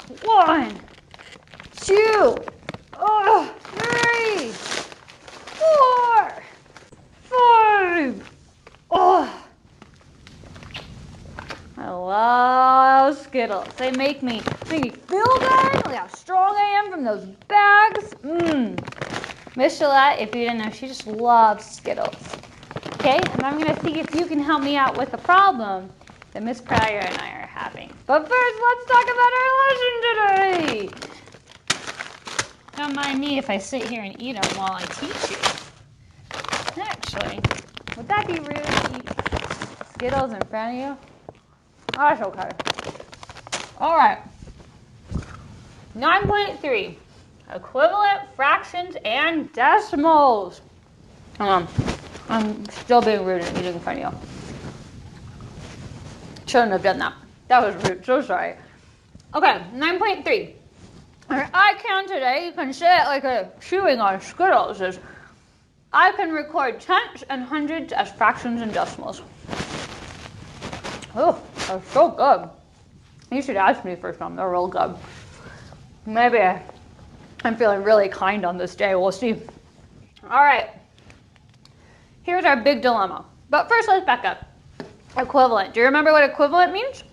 1, 2, 3, 4, 5. Oh, I love Skittles. They make me feel good. Look how strong I am from those bags. Miss Gillette, if you didn't know, she just loves Skittles. Okay, and I'm going to see if you can help me out with the problem that Miss Pryor and I are having. But first, let's talk about our lesson today. Don't mind me if I sit here and eat them while I teach you. Actually, would that be rude to eat Skittles in front of you? Oh, that's okay. All right. 9.3, equivalent fractions and decimals. I'm still being rude and eating in front of you. Shouldn't have done that. That was rude. So sorry. Okay, 9.3. Our I can today, you can say it like a chewing on Skittles, is I can record tenths and hundreds as fractions and decimals. Oh, they're so good. You should ask me for some. They're real good. Maybe I'm feeling really kind on this day. We'll see. All right. Here's our big dilemma. But first, let's back up. Equivalent. Do you remember what equivalent means?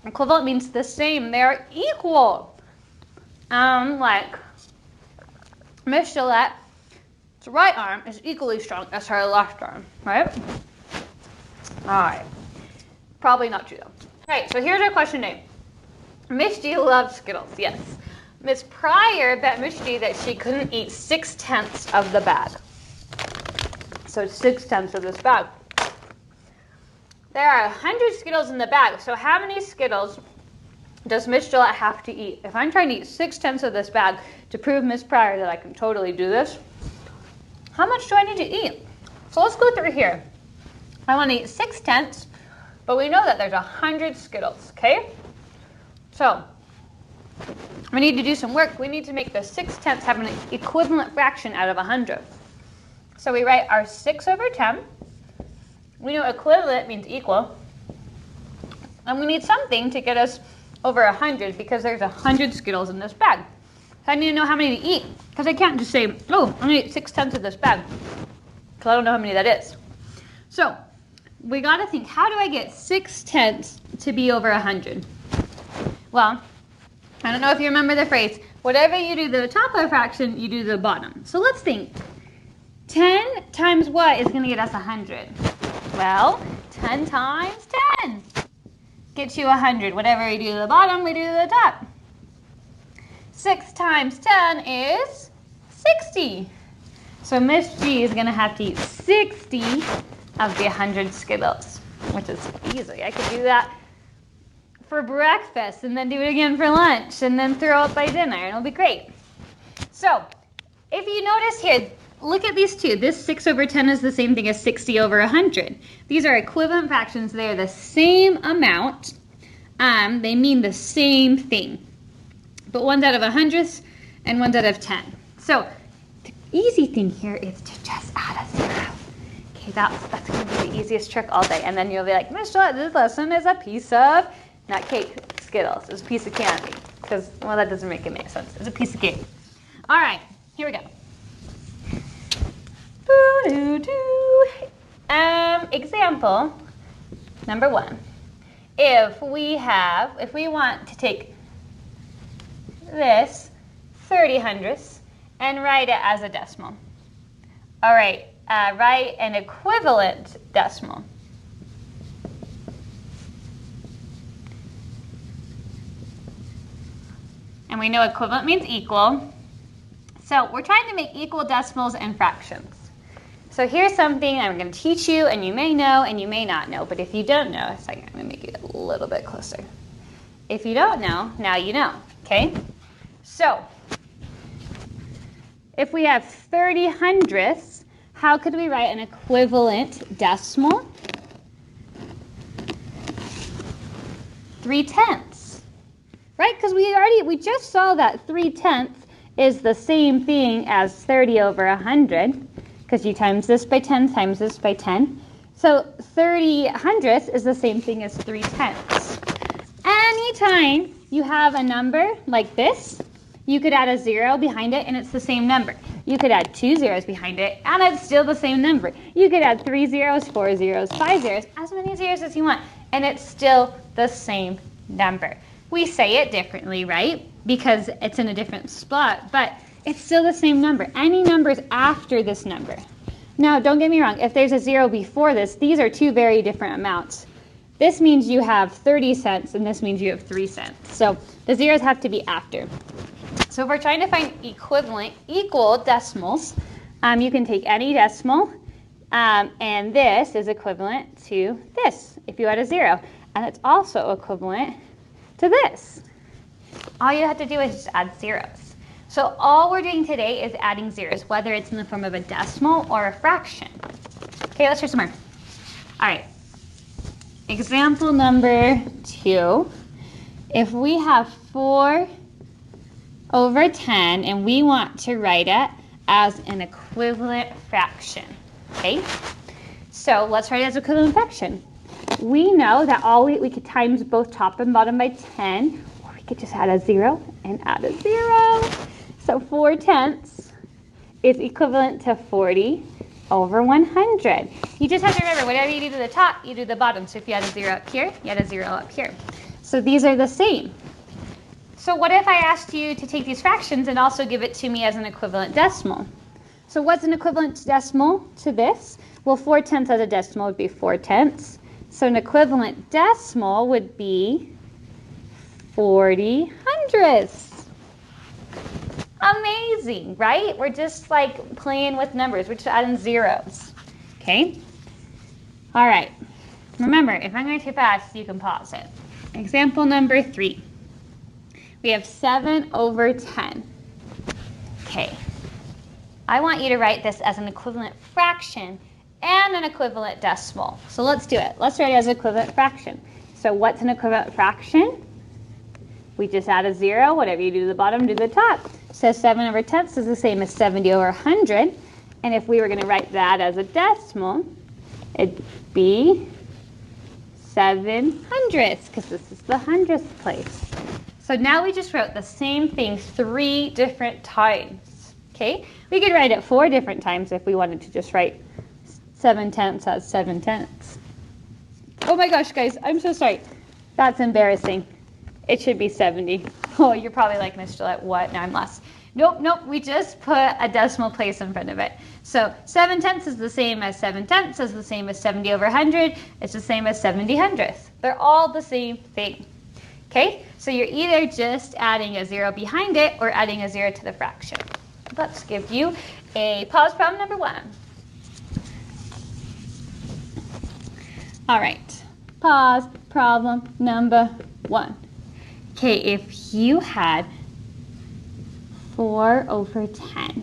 Equivalent means the same. They are equal. Like Miss Gillette's right arm is equally strong as her left arm, right? All right. Probably not true, though. All right, so here's our question name. Miss G loves Skittles, yes. Miss Pryor bet Miss G that she couldn't eat 6/10 of the bag. So 6/10 of this bag. There are 100 Skittles in the bag, so how many Skittles does Miss Gillette have to eat? If I'm trying to eat 6/10 of this bag to prove Miss Pryor that I can totally do this, how much do I need to eat? So let's go through here. I want to eat 6/10, but we know that there's 100 Skittles, okay? So we need to do some work. We need to make the 6/10 have an equivalent fraction out of 100. So we write our 6/10. We know equivalent means equal. And we need something to get us over 100 because there's 100 Skittles in this bag. So I need to know how many to eat because I can't just say, oh, I'm going to eat 6/10 of this bag because I don't know how many that is. So we got to think, how do I get 6/10 to be over 100? Well, I don't know if you remember the phrase, whatever you do the top of the fraction, you do the bottom. So let's think. 10 times what is going to get us 100? Well, 10 times 10 gets you 100. Whatever we do to the bottom, we do to the top. 6 times 10 is 60. So Miss G is going to have to eat 60 of the 100 Skittles, which is easy. I could do that for breakfast and then do it again for lunch and then throw up by dinner, and it'll be great. So if you notice here, look at these two. This 6/10 is the same thing as 60/100. These are equivalent fractions. They are the same amount. They mean the same thing. But one's out of 100ths and one's out of 10. So the easy thing here is to just add a 0. Okay, that's going to be the easiest trick all day. And then you'll be like, Miss Gillette, this lesson is a piece of, not cake, Skittles. It's a piece of candy. Because, well, that doesn't make sense. It's a piece of cake. All right, here we go. Example number 1. If we want to take this 30/100ths and write it as a decimal. All right, write an equivalent decimal. And we know equivalent means equal. So we're trying to make equal decimals and fractions. So here's something I'm going to teach you, and you may know and you may not know. But if you don't know, I'm going to make it a little bit closer. If you don't know, now you know, okay? So if we have 30/100ths, how could we write an equivalent decimal? 3/10, right? Because we just saw that 3/10 is the same thing as 30/100. Because you times this by 10 times this by 10. So 30/100ths is the same thing as 3/10. Anytime you have a number like this, you could add a 0 behind it and it's the same number. You could add 2 zeros behind it and it's still the same number. You could add 3 zeros, 4 zeros, 5 zeros, as many zeros as you want, and it's still the same number. We say it differently, right? Because it's in a different spot, but it's still the same number. Any numbers after this number. Now, don't get me wrong, if there's a 0 before this, these are two very different amounts. This means you have 30 cents and this means you have 3 cents. So the zeros have to be after. So if we're trying to find equal decimals, you can take any decimal, and this is equivalent to this if you add a 0. And it's also equivalent to this. All you have to do is just add zeros. So all we're doing today is adding zeros, whether it's in the form of a decimal or a fraction. Okay, let's try some more. All right. Example number 2. If we have 4 over 10 and we want to write it as an equivalent fraction, okay? So let's write it as equivalent fraction. We know that we could times both top and bottom by 10, or we could just add a 0 and add a 0. So 4/10 is equivalent to 40 over 100. You just have to remember, whatever you do to the top, you do to the bottom. So if you add a 0 up here, you add a 0 up here. So these are the same. So what if I asked you to take these fractions and also give it to me as an equivalent decimal? So what's an equivalent decimal to this? Well, 4/10 as a decimal would be 4/10. So an equivalent decimal would be 40/100ths. Amazing, right? We're just like playing with numbers. We're just adding zeros. Okay? All right. Remember, if I'm going too fast, you can pause it. Example number 3. We have 7 over 10. Okay. I want you to write this as an equivalent fraction and an equivalent decimal. So let's do it. Let's write it as an equivalent fraction. So what's an equivalent fraction? We just add a 0. Whatever you do to the bottom, do to the top. So 7 over 10 is the same as 70 over 100. And if we were going to write that as a decimal, it'd be 7/100ths, because this is the hundredth place. So now we just wrote the same thing 3 different times. Okay? We could write it 4 different times if we wanted to just write 7/10 as 7/10. Oh my gosh, guys, I'm so sorry. That's embarrassing. It should be 70. Oh, you're probably like, Miss Gillette, what? Now I'm lost. Nope, we just put a decimal place in front of it. So 7/10 is the same as 7/10 is the same as 70 over 100. It's the same as 70/100. They're all the same thing. Okay, so you're either just adding a 0 behind it or adding a 0 to the fraction. Let's give you a pause problem number 1. All right, pause problem number 1. Okay, if you had 4 over 10,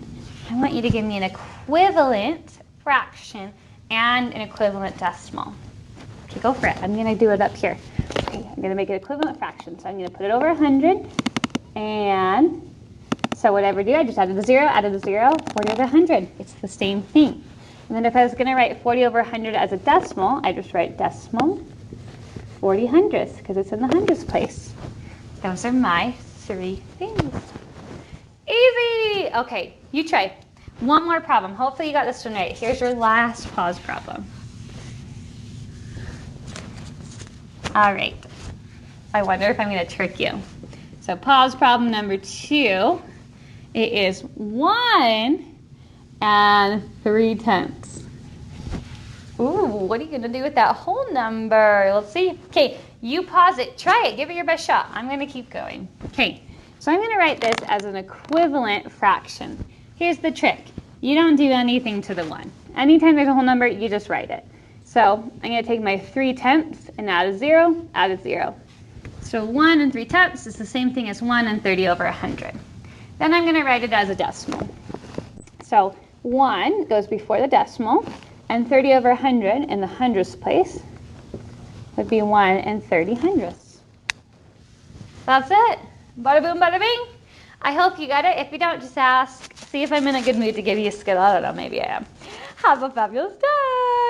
I want you to give me an equivalent fraction and an equivalent decimal. Okay, go for it. I'm going to do it up here. Okay, I'm going to make it equivalent fraction. So I'm going to put it over 100. And so whatever I do, I just added a 0, 40 over 100. It's the same thing. And then if I was going to write 40 over 100 as a decimal, I just write decimal 40/100ths because it's in the hundredths place. Those are my 3 things. Easy! Okay, you try. One more problem. Hopefully you got this one right. Here's your last pause problem. All right. I wonder if I'm going to trick you. So pause problem number 2. It is 1 3/10. Ooh, what are you going to do with that whole number? Let's see. Okay, you pause it. Try it. Give it your best shot. I'm going to keep going. Okay, so I'm going to write this as an equivalent fraction. Here's the trick. You don't do anything to the 1. Anytime there's a whole number, you just write it. So I'm going to take my 3/10 and add a 0, add a 0. So 1 3/10 is the same thing as 1 30 over 100. Then I'm going to write it as a decimal. So 1 goes before the decimal, and 30 over 100 in the hundredths place would be 1 30/100ths. That's it. Bada boom, bada bing. I hope you got it. If you don't, just ask. See if I'm in a good mood to give you a skill. I don't know, maybe I am. Have a fabulous day.